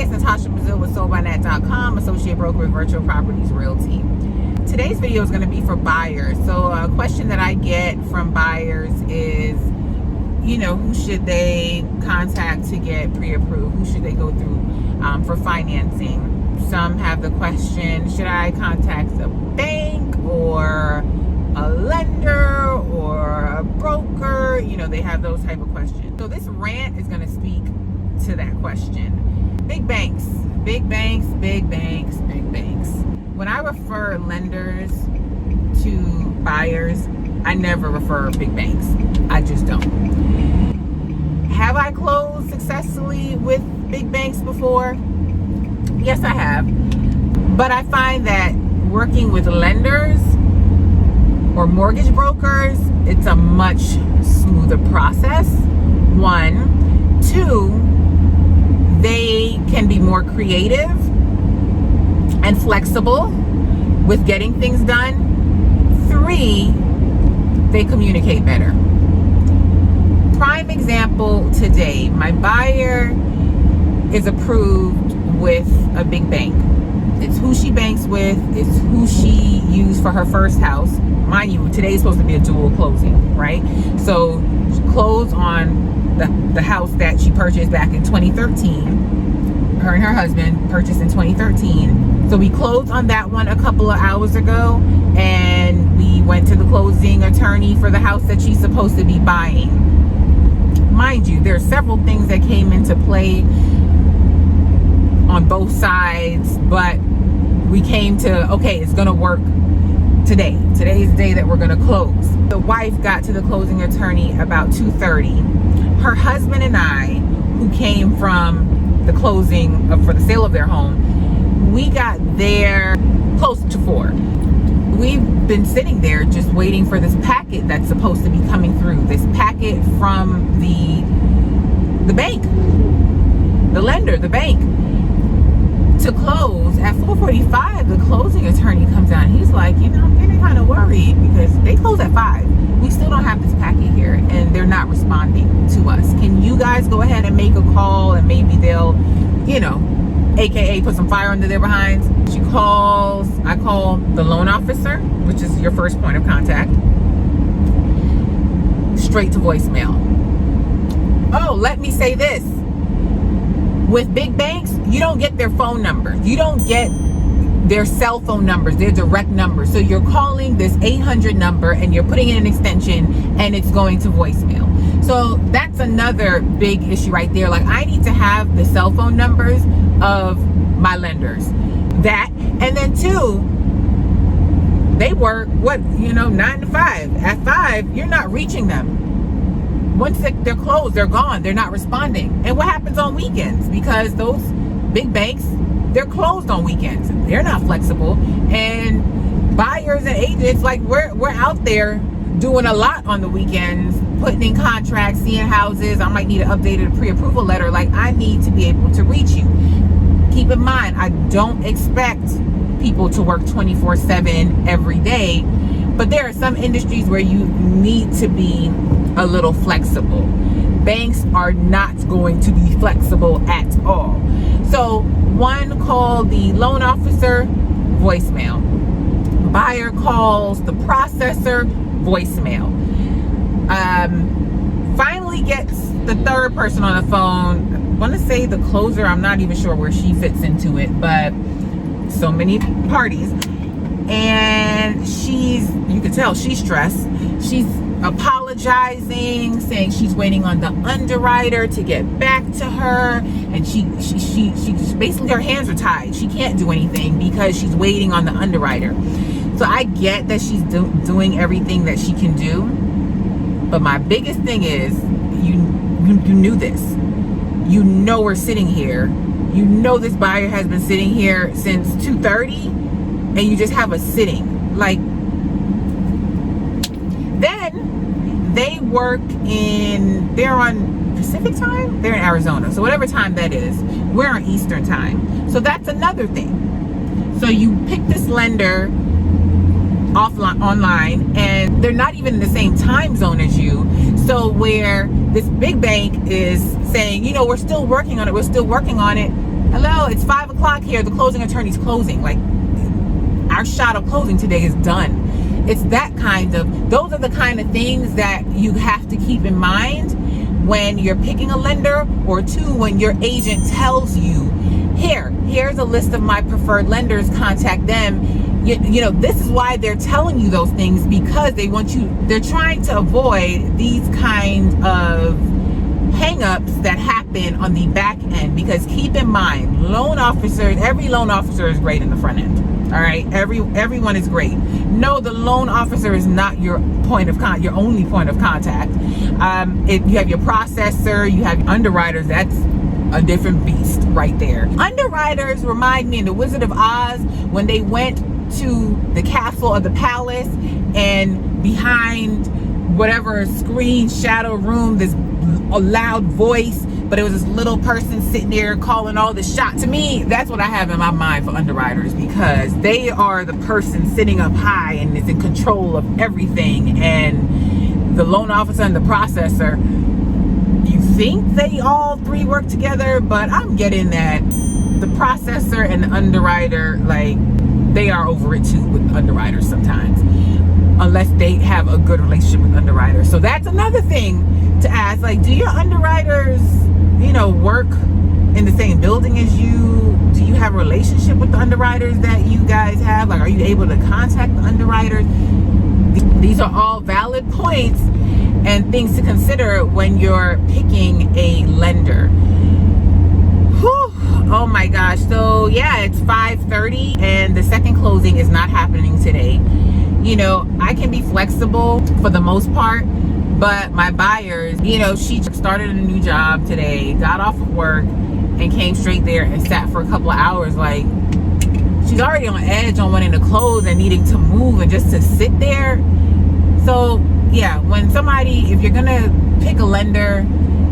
Hi, it's Natasha with SoldByNat.com, associate broker with Virtual Properties Realty. Today's video is going to be for buyers. So a question that I get from buyers is, who should they contact to get pre-approved? Who should they go through for financing? Some have the question, should I contact a bank or a lender or a broker? They have those type of questions. So this rant is going to speak to that question. Big banks, big banks, big banks, big banks. When I refer lenders to buyers, I never refer big banks. I just don't. Have I closed successfully with big banks before? Yes, I have. But I find that working with lenders or mortgage brokers, it's a much smoother process. One. Two, they can be more creative and flexible with getting things done. Three, they communicate better. Prime example today, my buyer is approved with a big bank. It's who she banks with, it's who she used for her first house. Mind you, today's supposed to be a dual closing, right? So she closed on the house that she purchased back in 2013. Her and her husband purchased in 2013. So we closed on that one a couple of hours ago, and we went to the closing attorney for the house that she's supposed to be buying. Mind you, there are several things that came into play on both sides, but we came to, okay, it's gonna work today. Today is the day that we're gonna close. The wife got to the closing attorney about 2:30. Her husband and I, who came from the closing for the sale of their home, we got there close to 4. We've been sitting there just waiting for this packet that's supposed to be coming through. This packet from the bank, the lender, the bank, to close. At 4:45, the closing attorney comes out. He's like, I'm getting kind of worried because they close at 5. We still don't have this packet here, and they're not responding to us. Can you guys go ahead and make a call, and maybe they'll, AKA put some fire under their behinds? She calls, I call the loan officer, which is your first point of contact, straight to voicemail. Oh, let me say this. With big banks, you don't get their phone numbers. You don't get their cell phone numbers, their direct numbers. So you're calling this 800 number and you're putting in an extension and it's going to voicemail. So that's another big issue right there. Like, I need to have the cell phone numbers of my lenders. That, and then 2, they work, 9 to 5. At 5, you're not reaching them. Once they're closed, they're gone. They're not responding. And what happens on weekends? Because those big banks, they're closed on weekends. They're not flexible. And buyers and agents, like, we're out there doing a lot on the weekends, putting in contracts, seeing houses. I might need an updated pre-approval letter. Like, I need to be able to reach you. Keep in mind, I don't expect people to work 24/7 every day, but there are some industries where you need to be a little flexible. Banks are not going to be flexible at all. So one, call the loan officer, voicemail. Buyer calls the processor, voicemail. Finally gets the third person on the phone. I want to say the closer. I'm not even sure where she fits into it, but so many parties. And you can tell she's stressed. She's apologizing, saying she's waiting on the underwriter to get back to her, and she basically, her hands are tied. She can't do anything because she's waiting on the underwriter. So I get that she's doing everything that she can do, but my biggest thing is, you knew this. We're sitting here. This buyer has been sitting here since 2:30, and you just have a sitting. Like, then they work they're on Pacific time, they're in Arizona. So whatever time that is, we're on Eastern time. So that's another thing. So you pick this lender online, and they're not even in the same time zone as you. So where this big bank is saying, we're still working on it, hello, it's 5 o'clock here. The closing attorney's closing. Like, our shot of closing today is done. It's those are the kind of things that you have to keep in mind when you're picking a lender, or two, when your agent tells you, here's a list of my preferred lenders, contact them. You know, this is why they're telling you those things, because they're trying to avoid these kind of hang-ups that happen on the back end. Because keep in mind, every loan officer is great in the front end. All right, everyone is great. No, the loan officer is not your only point of contact. If you have your processor, you have underwriters, that's a different beast right there. Underwriters remind me in The Wizard of Oz, when they went to the castle or the palace, and behind whatever screen shadow room, this a loud voice, but it was this little person sitting there calling all the shots. To me, that's what I have in my mind for underwriters, because they are the person sitting up high and is in control of everything. And the loan officer and the processor, you think they all three work together, but I'm getting that the processor and the underwriter, like, they are over it too with underwriters sometimes, unless they have a good relationship with underwriters. So that's another thing to ask, like, do your underwriters, work in the same building as you? Do you have a relationship with the underwriters that you guys have? Like, are you able to contact the underwriters? These are all valid points and things to consider when you're picking a lender. Whew. Oh my gosh. So yeah, it's 5:30 and the second closing is not happening today. I can be flexible for the most part, but my buyers, she started a new job today, got off of work and came straight there and sat for a couple of hours. Like, she's already on edge on wanting to close and needing to move, and just to sit there. So yeah, if you're gonna pick a lender,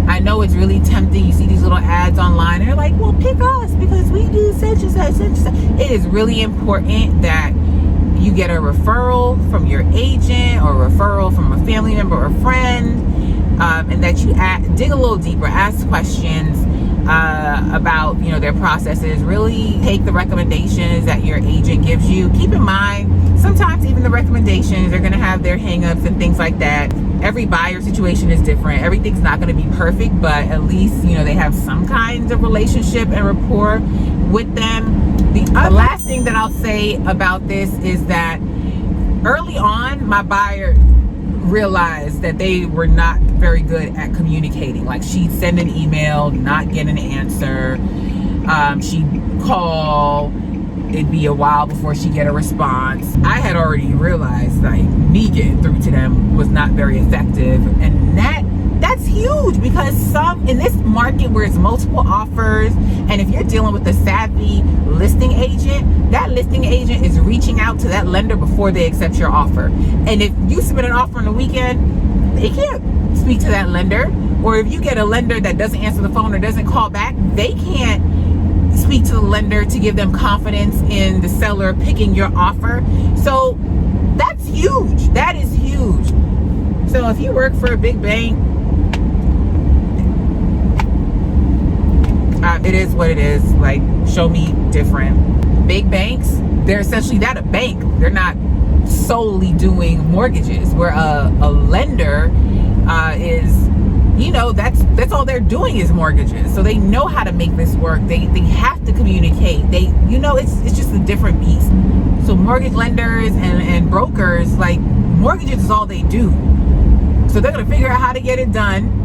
I know it's really tempting. You see these little ads online, and they're like, well, pick us because we do such and such, such and such. It is really important that you get a referral from your agent, or a referral from a family member or friend, and that you dig a little deeper, ask questions about their processes. Really take the recommendations that your agent gives you. Keep in mind, sometimes even the recommendations are going to have their hang-ups and things like that. Every buyer situation is different. Everything's not going to be perfect, but at least they have some kind of relationship and rapport with them. The last thing that I'll say about this is that early on, my buyer realized that they were not very good at communicating. Like, she'd send an email, not get an answer. She'd call, it'd be a while before she'd get a response. I had already realized, like, me getting through to them was not very effective, and that's huge, because in this market where it's multiple offers, and if you're dealing with a savvy listing agent, that listing agent is reaching out to that lender before they accept your offer. And if you submit an offer on the weekend, they can't speak to that lender. Or if you get a lender that doesn't answer the phone or doesn't call back, they can't speak to the lender to give them confidence in the seller picking your offer. So that's huge. That is huge. So if you work for a big bank, it is what it is. Like, show me different. Big banks, they're essentially not a bank. They're not solely doing mortgages, where a lender is, that's all they're doing is mortgages. So they know how to make this work. They have to communicate. It's just a different beast. So mortgage lenders and brokers, like, mortgages is all they do. So they're going to figure out how to get it done.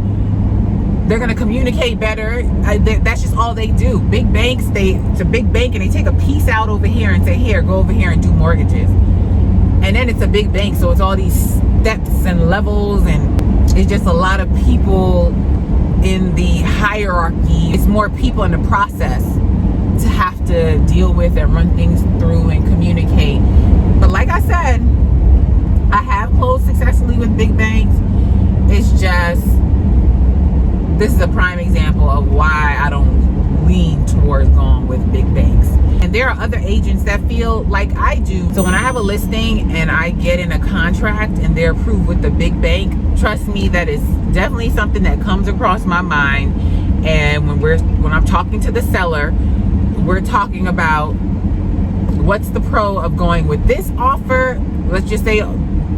They're going to communicate better. That's just all they do. Big banks, it's a big bank, and they take a piece out over here and say, here, go over here and do mortgages. And then it's a big bank, so it's all these steps and levels, and it's just a lot of people in the hierarchy. It's more people in the process to have to deal with and run things through and communicate. But like I said, I have closed successfully with big banks. It's just, this is a prime example of why I don't lean towards going with big banks. And there are other agents that feel like I do. So when I have a listing and I get in a contract and they're approved with the big bank, trust me, that is definitely something that comes across my mind. And when I'm talking to the seller, we're talking about what's the pro of going with this offer. Let's just say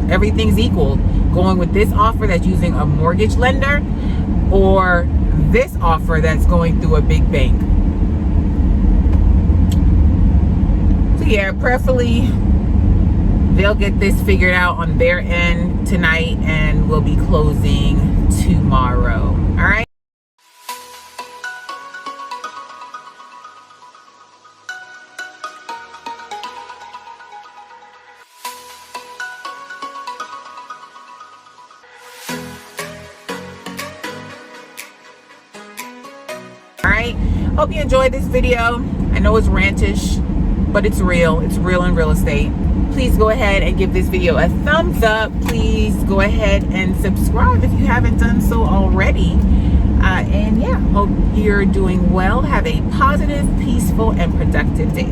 everything's equal, going with this offer that's using a mortgage lender, or this offer that's going through a big bank. So yeah, prayerfully they'll get this figured out on their end tonight, and we'll be closing tomorrow. All right. All right. Hope you enjoyed this video. I know it's rantish, but it's real. It's real in real estate. Please go ahead and give this video a thumbs up. Please go ahead and subscribe if you haven't done so already. And yeah, hope you're doing well. Have a positive, peaceful, and productive day.